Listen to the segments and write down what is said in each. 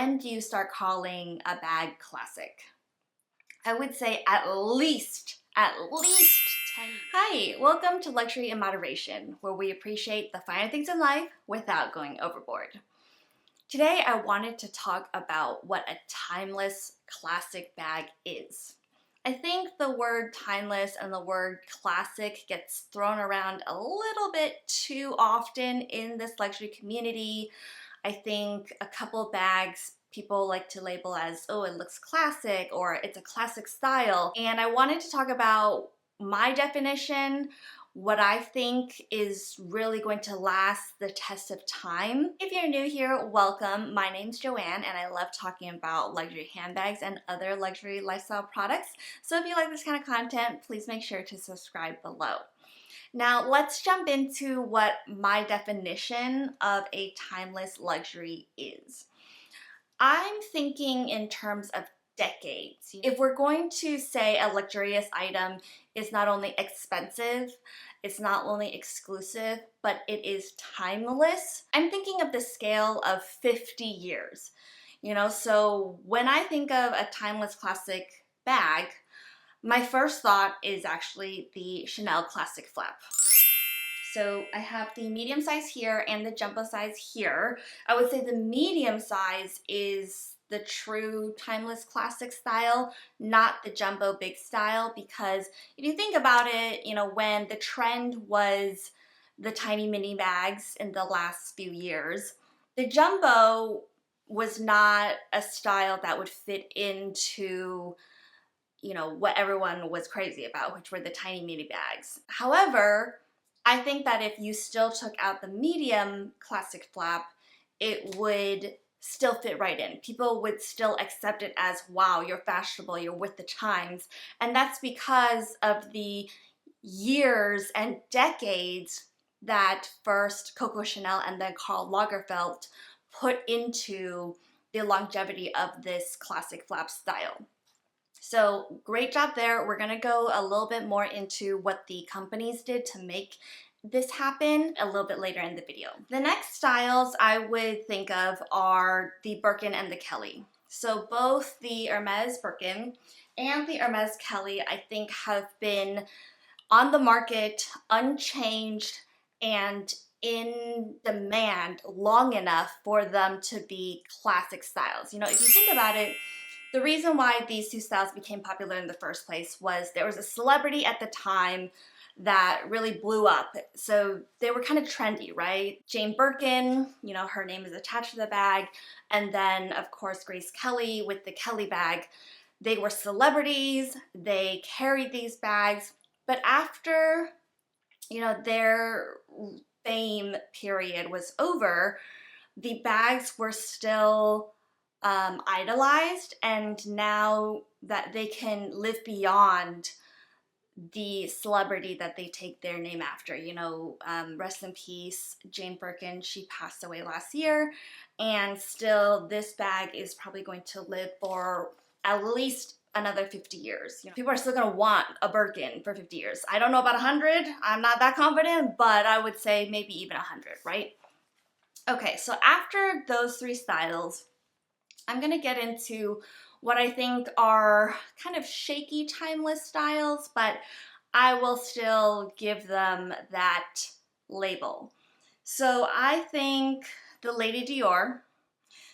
when do you start calling a bag classic? I would say at least 10 years. Hi, welcome to Luxury in Moderation, where we appreciate the finer things in life without going overboard. Today, I wanted to talk about what a timeless classic bag is. I think the word timeless and the word classic gets thrown around a little bit too often in this luxury community. I think a couple bags people like to label as, oh, it looks classic or it's a classic style. And I wanted to talk about my definition, what I think is really going to last the test of time. If you're new here, welcome. My name's Joanne and I love talking about luxury handbags and other luxury lifestyle products. So if you like this kind of content, please make sure to subscribe below. Now let's jump into what my definition of a timeless luxury is. I'm thinking in terms of decades. If we're going to say a luxurious item is not only expensive, it's not only exclusive, but it is timeless, I'm thinking of the scale of 50 years. So when I think of a timeless classic bag, my first thought is actually the Chanel Classic Flap. So I have the medium size here and the jumbo size here. I would say the medium size is the true timeless classic style, not the jumbo big style, because if you think about it, when the trend was the tiny mini bags in the last few years, the jumbo was not a style that would fit into what everyone was crazy about, which were the tiny mini bags. However, I think that if you still took out the medium classic flap, it would still fit right in. People would still accept it as, wow, you're fashionable, you're with the times. And that's because of the years and decades that first Coco Chanel and then Karl Lagerfeld put into the longevity of this classic flap style. So great job there. We're gonna go a little bit more into what the companies did to make this happen a little bit later in the video. The next styles I would think of are the Birkin and the Kelly. So both the Hermes Birkin and the Hermes Kelly, I think, have been on the market unchanged and in demand long enough for them to be classic styles. If you think about it, the reason why these two styles became popular in the first place was there was a celebrity at the time that really blew up. So they were kind of trendy, right? Jane Birkin, her name is attached to the bag. And then, of course, Grace Kelly with the Kelly bag. They were celebrities. They carried these bags. But after, their fame period was over, the bags were still idolized, and now that they can live beyond the celebrity that they take their name after, rest in peace, Jane Birkin, she passed away last year, and still this bag is probably going to live for at least another 50 years. People are still gonna want a Birkin for 50 years. I don't know about 100, I'm not that confident, but I would say maybe even 100, right? Okay, so after those three styles, I'm gonna get into what I think are kind of shaky timeless styles, but I will still give them that label. So I think the Lady Dior.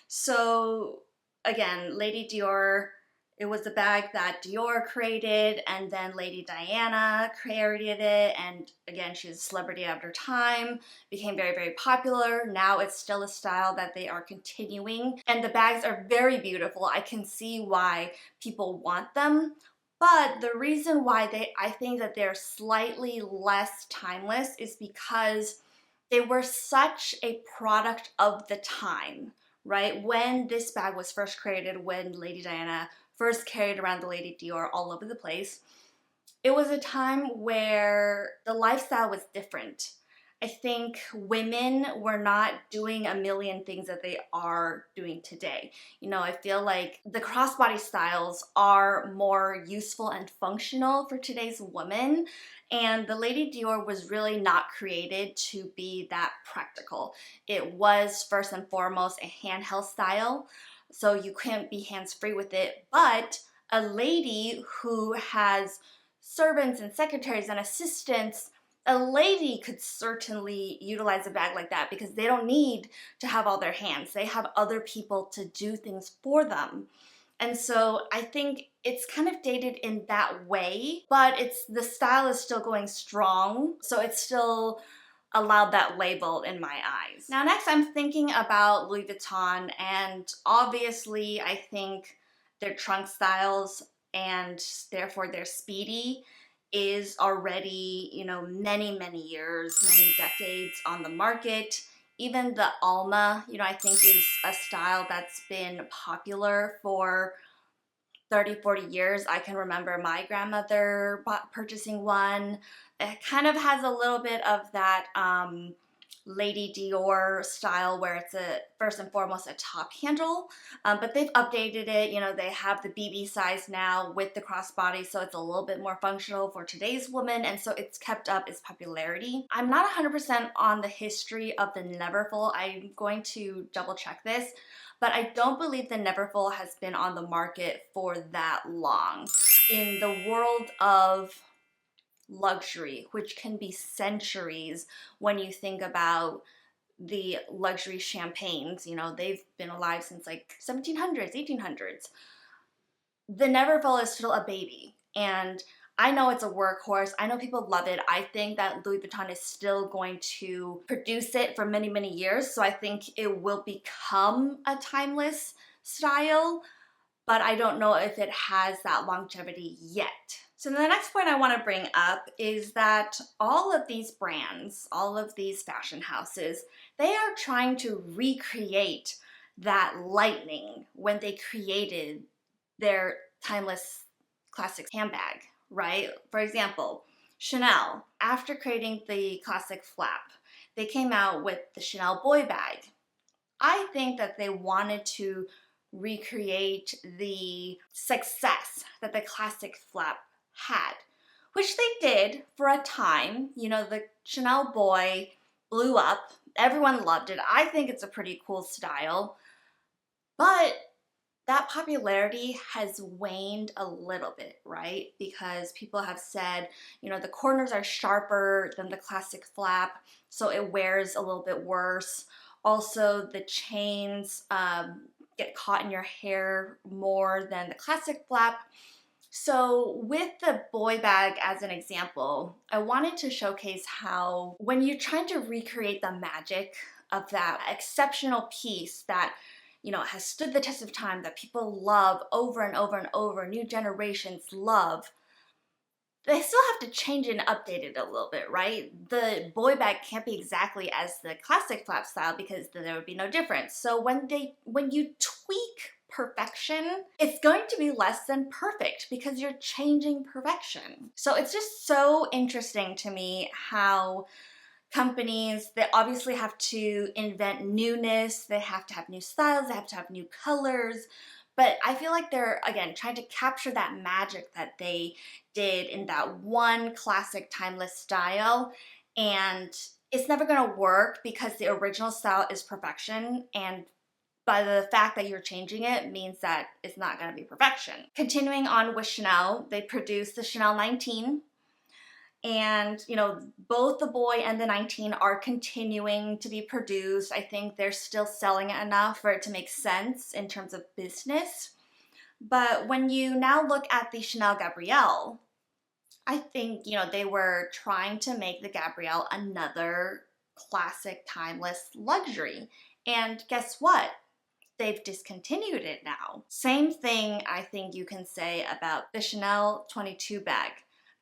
So again, Lady Dior, it was a bag that Dior created, and then Lady Diana created it, and again, she's a celebrity at her time, became very, very popular. Now it's still a style that they are continuing, and the bags are very beautiful. I can see why people want them, but the reason why I think that they're slightly less timeless is because they were such a product of the time, right? When this bag was first created, when Lady Diana first carried around the Lady Dior all over the place, it was a time where the lifestyle was different. I think women were not doing a million things that they are doing today. I feel like the crossbody styles are more useful and functional for today's woman, and the Lady Dior was really not created to be that practical. It was first and foremost a handheld style. so you can't be hands-free with it. But a lady who has servants and secretaries and assistants, a lady could certainly utilize a bag like that because they don't need to have all their hands. They have other people to do things for them. And so I think it's kind of dated in that way, but the style is still going strong. So it's still allowed that label in my eyes. Now next I'm thinking about Louis Vuitton, and obviously I think their trunk styles and therefore their speedy is already, you know, many years, many decades on the market. Even the Alma, you know, I think is a style that's been popular for 30-40 years. I can remember my grandmother purchasing one. It kind of has a little bit of that Lady Dior style where it's first and foremost a top handle, but they've updated it. You know, they have the BB size now with the crossbody, so it's a little bit more functional for today's woman, and so it's kept up its popularity. I'm not 100% on the history of the Neverfull. I'm going to double check this, but I don't believe the Neverfull has been on the market for that long. In the world of luxury, which can be centuries when you think about the luxury champagnes, you know, they've been alive since like 1700s, 1800s. The Neverfull is still a baby, and I know it's a workhorse. I know people love it. I think that Louis Vuitton is still going to produce it for many years, so I think it will become a timeless style, but I don't know if it has that longevity yet. So the next point I want to bring up is that all of these brands, all of these fashion houses, they are trying to recreate that lightning when they created their timeless classic handbag, right? For example, Chanel, after creating the classic flap, they came out with the Chanel boy bag. I think that they wanted to recreate the success that the classic flap had, which they did for a time. You know, the Chanel boy blew up. Everyone loved it. I think it's a pretty cool style, but that popularity has waned a little bit, right? Because people have said, you know, the corners are sharper than the classic flap, so it wears a little bit worse. Also, the chains get caught in your hair more than the classic flap. So with the boy bag as an example, I wanted to showcase how when you're trying to recreate the magic of that exceptional piece that, you know, has stood the test of time, that people love over and over, new generations love, they still have to change and update it a little bit, right? The boy bag can't be exactly as the classic flap style because then there would be no difference. So when you tweak perfection, it's going to be less than perfect because you're changing perfection. So it's just so interesting to me how companies, they obviously have to invent newness, they have to have new styles, they have to have new colors, but I feel like they're, again, trying to capture that magic that they did in that one classic timeless style, and it's never going to work because the original style is perfection, and by the fact that you're changing it means that it's not going to be perfection. Continuing on with Chanel, they produced the Chanel 19, and, you know, both the boy and the 19 are continuing to be produced. I think they're still selling it enough for it to make sense in terms of business. But when you now look at the Chanel Gabrielle, I think, you know, they were trying to make the Gabrielle another classic, timeless luxury. And guess what? They've discontinued it now. Same thing I think you can say about the Chanel 22 bag.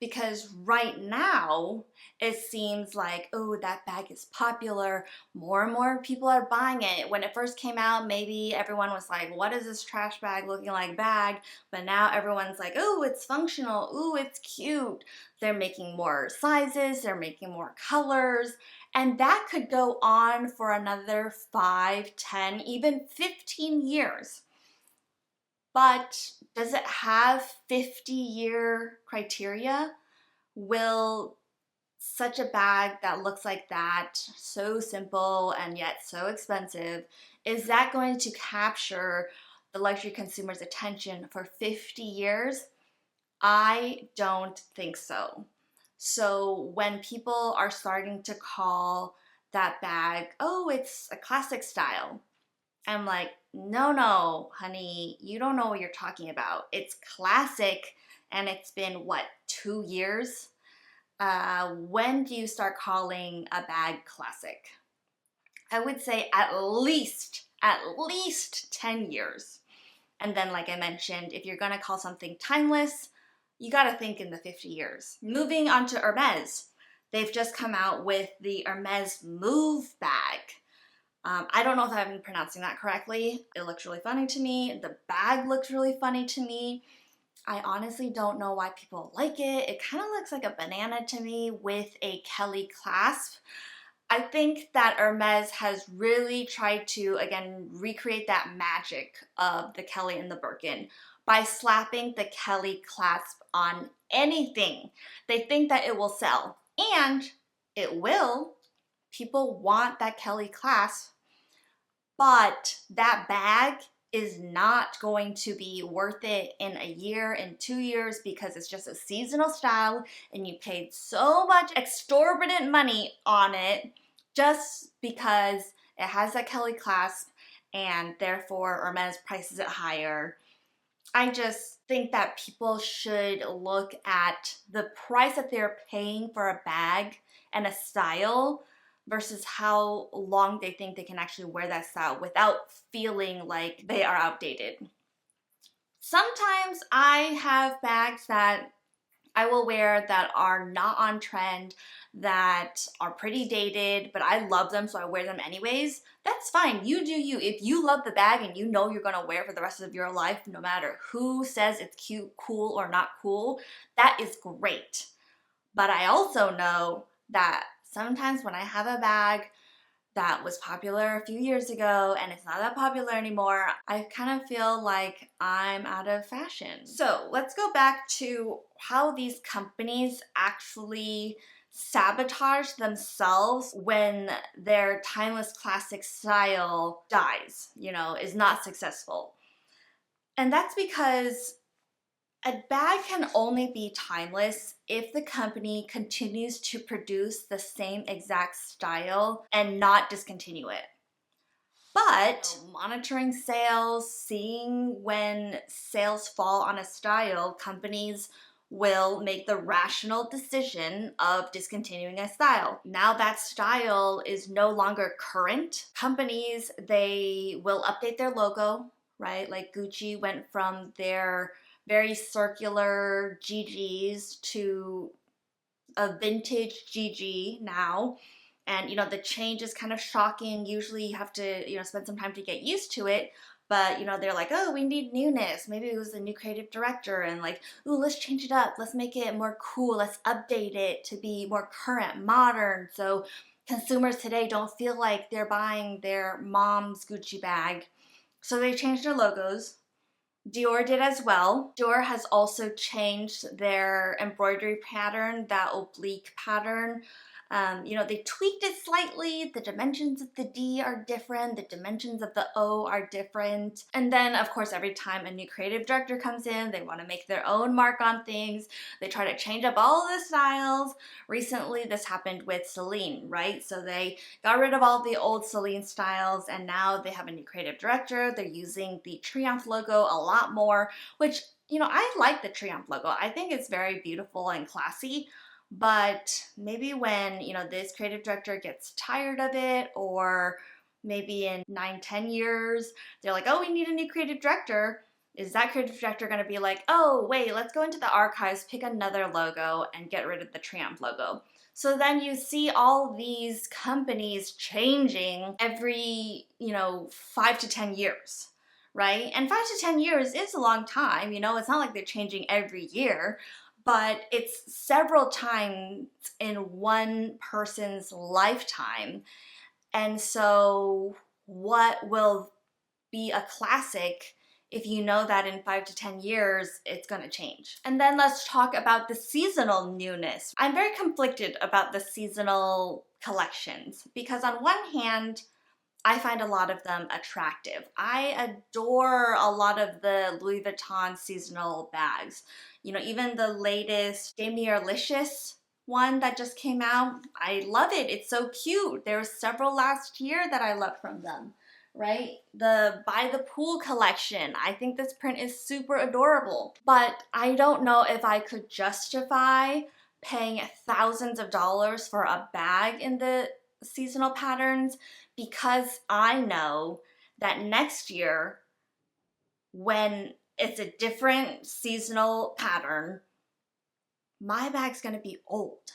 Because right now, it seems like, oh, that bag is popular. More and more people are buying it. When it first came out, maybe everyone was like, what is this trash bag looking like bag? But now everyone's like, oh, it's functional. Ooh, it's cute. They're making more sizes. They're making more colors. And that could go on for another 5, 10, even 15 years. But does it have 50-year criteria? Will such a bag that looks like that, so simple and yet so expensive, is that going to capture the luxury consumer's attention for 50 years? I don't think so. So when people are starting to call that bag, oh, it's a classic style, I'm like, no, honey, you don't know what you're talking about. It's classic, and it's been, what, 2 years? When do you start calling a bag classic? I would say at least 10 years. And then, like I mentioned, if you're gonna call something timeless, you gotta think in the 50 years. Moving on to Hermes. They've just come out with the Hermes Move bag. I don't know if I'm pronouncing that correctly. It looks really funny to me. The bag looks really funny to me. I honestly don't know why people like it. It kind of looks like a banana to me with a Kelly clasp. I think that Hermes has really tried to, again, recreate that magic of the Kelly and the Birkin by slapping the Kelly clasp on anything. They think that it will sell, and it will. People want that Kelly clasp, but that bag is not going to be worth it in a year, in 2 years, because it's just a seasonal style and you paid so much exorbitant money on it just because it has that Kelly clasp and therefore Hermes prices it higher. I just think that people should look at the price that they're paying for a bag and a style versus how long they think they can actually wear that style without feeling like they are outdated. Sometimes I have bags that I will wear that are not on trend, that are pretty dated, but I love them, so I wear them anyways. That's fine. You do you. If you love the bag and you know you're gonna wear it for the rest of your life, no matter who says it's cute, cool, or not cool, that is great. But I also know that sometimes when I have a bag that was popular a few years ago and it's not that popular anymore, I kind of feel like I'm out of fashion. So let's go back to how these companies actually sabotage themselves when their timeless classic style dies, is not successful. And that's because a bag can only be timeless if the company continues to produce the same exact style and not discontinue it. But monitoring sales, seeing when sales fall on a style, companies will make the rational decision of discontinuing a style. Now that style is no longer current. Companies, they will update their logo, right? Like Gucci went from their very circular GGs to a vintage GG now. And, the change is kind of shocking. Usually you have to, spend some time to get used to it. But, they're like, oh, we need newness. Maybe it was a new creative director and like, ooh, let's change it up. Let's make it more cool. Let's update it to be more current, modern. So consumers today don't feel like they're buying their mom's Gucci bag. So they changed their logos. Dior did as well. Dior has also changed their embroidery pattern, that oblique pattern. They tweaked it slightly. The dimensions of the D are different. The dimensions of the O are different. And then, of course, every time a new creative director comes in, they want to make their own mark on things. They try to change up all the styles. Recently, this happened with Celine, right? So they got rid of all the old Celine styles, and now they have a new creative director. They're using the Triomphe logo a lot more, which, I like the Triomphe logo. I think it's very beautiful and classy. But maybe when, this creative director gets tired of it, or maybe in 9-10 years, they're like, oh, we need a new creative director. Is that creative director going to be like, oh, wait, let's go into the archives, pick another logo, and get rid of the Triumph logo? So then you see all these companies changing every, 5 to 10 years, right? And 5 to 10 years is a long time, it's not like they're changing every year. But it's several times in one person's lifetime. And so what will be a classic if you know that in 5 to 10 years it's going to change? And then let's talk about the seasonal newness. I'm very conflicted about the seasonal collections because on one hand, I find a lot of them attractive. I adore a lot of the Louis Vuitton seasonal bags. You know, even the latest Jamie-Licious one that just came out. I love it. It's so cute. There were several last year that I loved from them, right? The By the Pool collection. I think this print is super adorable. But I don't know if I could justify paying thousands of dollars for a bag in the seasonal patterns, because I know that next year, when it's a different seasonal pattern, my bag's gonna be old.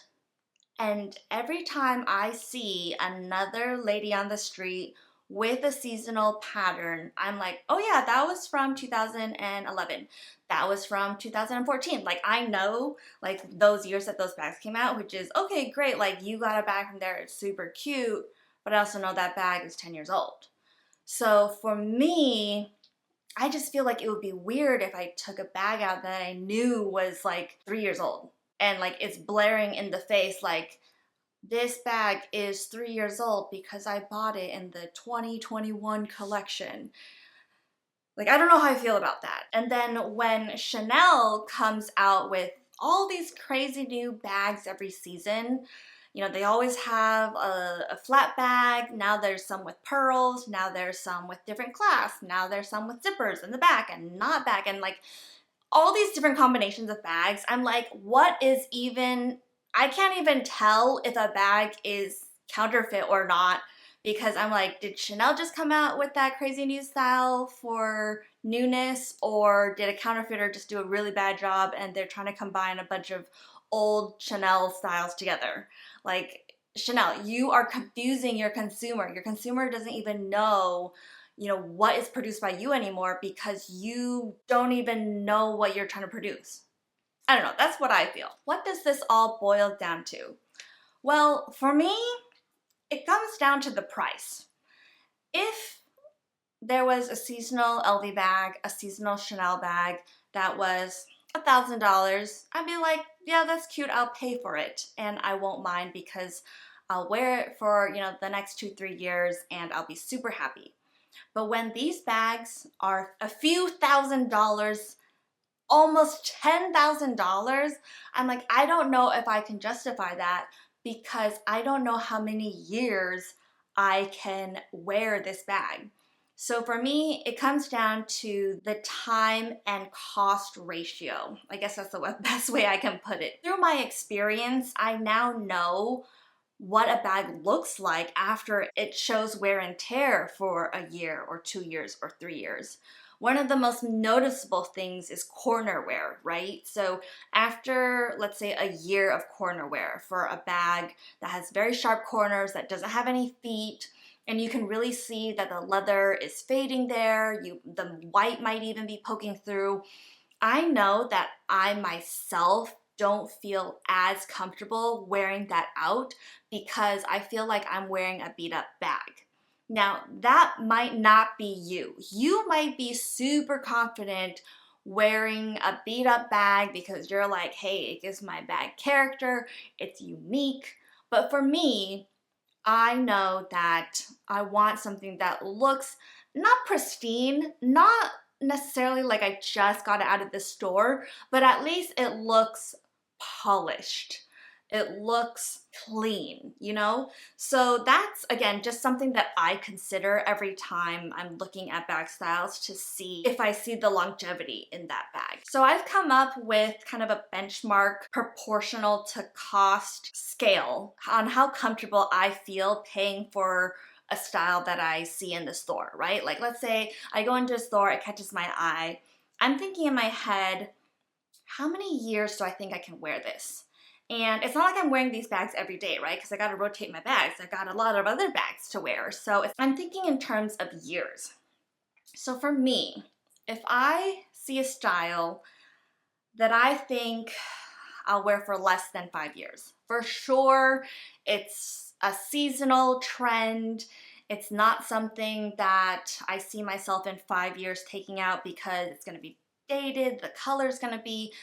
And every time I see another lady on the street with a seasonal pattern, I'm like, oh yeah, that was from 2011. That was from 2014. Like, I know like those years that those bags came out, which is okay, great. Like, you got a bag from there, it's super cute, but I also know that bag is 10 years old. So for me, I just feel like it would be weird if I took a bag out that I knew was like 3 years old and like it's blaring in the face like, this bag is 3 years old because I bought it in the 2021 collection. Like, I don't know how I feel about that. And then when Chanel comes out with all these crazy new bags every season, you know, they always have a flat bag. Now there's some with pearls. Now there's some with different clasps. Now there's some with zippers in the back and not back. And like all these different combinations of bags. I'm like, what is even, I can't even tell if a bag is counterfeit or not, because I'm like, did Chanel just come out with that crazy new style for newness, or did a counterfeiter just do a really bad job and they're trying to combine a bunch of old Chanel styles together? Like, Chanel, you are confusing your consumer. Your consumer doesn't even know, you know, what is produced by you anymore because you don't even know what you're trying to produce. I don't know, that's what I feel. What does this all boil down to? Well, for me, it comes down to the price. If there was a seasonal LV bag, a seasonal Chanel bag that was $1,000, I'd be like, yeah, that's cute, I'll pay for it. And I won't mind because I'll wear it for, you know, the next 2-3 years and I'll be super happy. But when these bags are a few $1,000s, almost $10,000, I'm like, I don't know if I can justify that because I don't know how many years I can wear this bag. So for me, it comes down to the time and cost ratio. I guess that's the best way I can put it. Through my experience, I now know what a bag looks like after it shows wear and tear for a year or 2 years or 3 years. One of the most noticeable things is corner wear, right? So after, let's say, a year of corner wear for a bag that has very sharp corners, that doesn't have any feet, and you can really see that the leather is fading there, the white might even be poking through, I know that I myself don't feel as comfortable wearing that out because I feel like I'm wearing a beat up bag. Now, that might not be you. You might be super confident wearing a beat up bag because you're like, hey, it gives my bag character, it's unique. But for me, I know that I want something that looks not pristine, not necessarily like I just got it out of the store, but at least it looks polished. It looks clean, you know? So that's, again, just something that I consider every time I'm looking at bag styles to see if I see the longevity in that bag. So I've come up with kind of a benchmark proportional to cost scale on how comfortable I feel paying for a style that I see in the store, right? Like, let's say I go into a store, it catches my eye. I'm thinking in my head, how many years do I think I can wear this? And it's not like I'm wearing these bags every day, right? Because I got to rotate my bags. I got a lot of other bags to wear. So I'm thinking in terms of years. So for me, if I see a style that I think I'll wear for less than 5 years, for sure, it's a seasonal trend. It's not something that I see myself in 5 years taking out because it's going to be dated, the color's going to be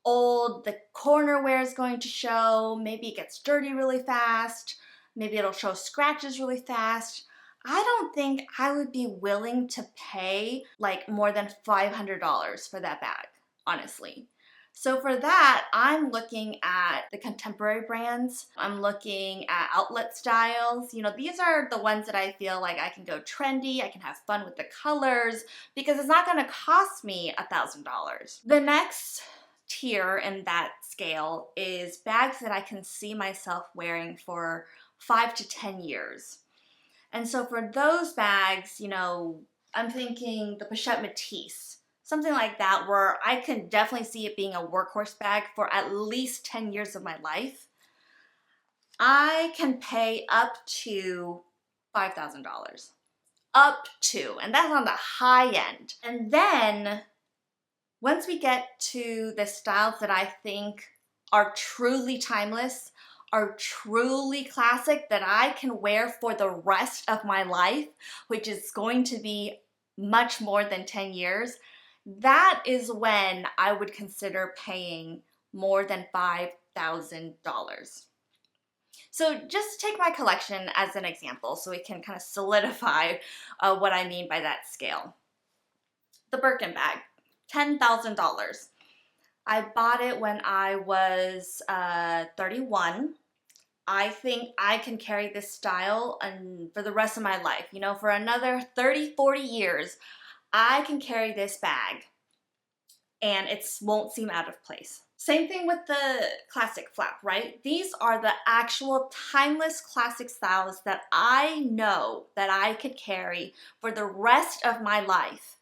old, the corner wear is going to show, maybe it gets dirty really fast, maybe it'll show scratches really fast. I don't think I would be willing to pay like more than $500 for that bag, honestly. So for that, I'm looking at the contemporary brands. I'm looking at outlet styles. You know, these are the ones that I feel like I can go trendy, I can have fun with the colors, because it's not gonna cost me $1,000. The next tier in that scale is bags that I can see myself wearing for 5 to 10 years. And so for those bags, you know, I'm thinking the Pochette Métis, something like that, where I can definitely see it being a workhorse bag for at least 10 years of my life. I can pay up to $5,000. Up to, and that's on the high end. And then once we get to the styles that I think are truly timeless, are truly classic, that I can wear for the rest of my life, which is going to be much more than 10 years, that is when I would consider paying more than $5,000. So just take my collection as an example so we can kind of solidify what I mean by that scale. The Birkin bag, $10,000. I bought it when I was 31. I think I can carry this style for the rest of my life. You know, for another 30, 40 years, I can carry this bag and it won't seem out of place. Same thing with the classic flap, right? These are the actual timeless classic styles that I know that I could carry for the rest of my life,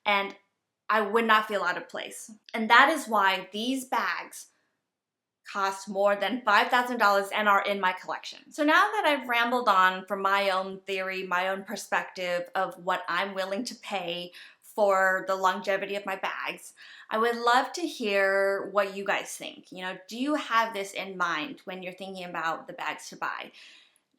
and I would not feel out of place. And that is why these bags cost more than $5,000 and are in my collection. So now that I've rambled on from my own theory, my own perspective of what I'm willing to pay for the longevity of my bags, I would love to hear what you guys think. You know, do you have this in mind when you're thinking about the bags to buy?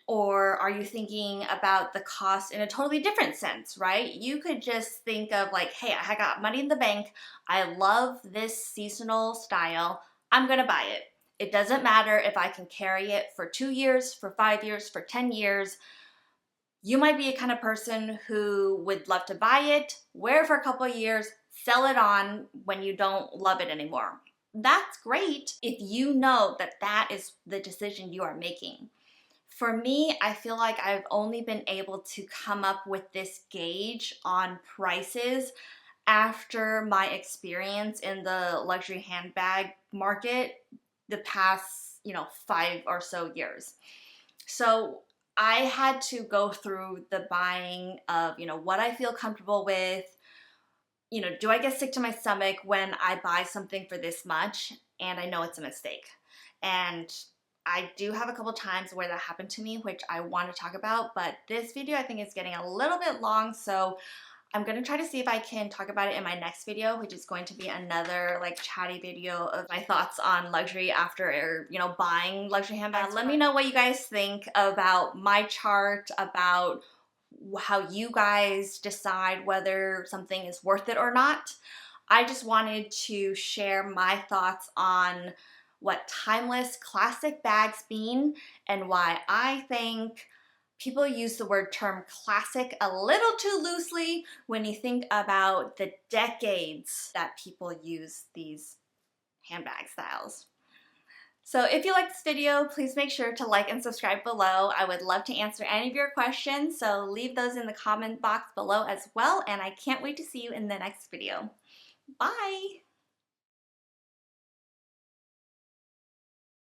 Or are you thinking about the cost in a totally different sense, right? You could just think of like, hey, I got money in the bank. I love this seasonal style. I'm gonna buy it. It doesn't matter if I can carry it for 2 years, for 5 years, for 10 years. You might be a kind of person who would love to buy it, wear it for a couple of years, sell it on when you don't love it anymore. That's great if you know that that is the decision you are making. For me, I feel like I've only been able to come up with this gauge on prices after my experience in the luxury handbag market the past, 5 or so years. So I had to go through the buying of, what I feel comfortable with. Do I get sick to my stomach when I buy something for this much and I know it's a mistake? And I do have a couple times where that happened to me, which I want to talk about, but this video I think is getting a little bit long, so I'm going to try to see if I can talk about it in my next video, which is going to be another like chatty video of my thoughts on luxury after, buying luxury handbags. Let me know what you guys think about my chart, about how you guys decide whether something is worth it or not. I just wanted to share my thoughts on what timeless classic bags mean and why I think people use the term classic a little too loosely when you think about the decades that people use these handbag styles. So if you like this video, please make sure to like and subscribe below. I would love to answer any of your questions, so leave those in the comment box below as well, and I can't wait to see you in the next video. Bye!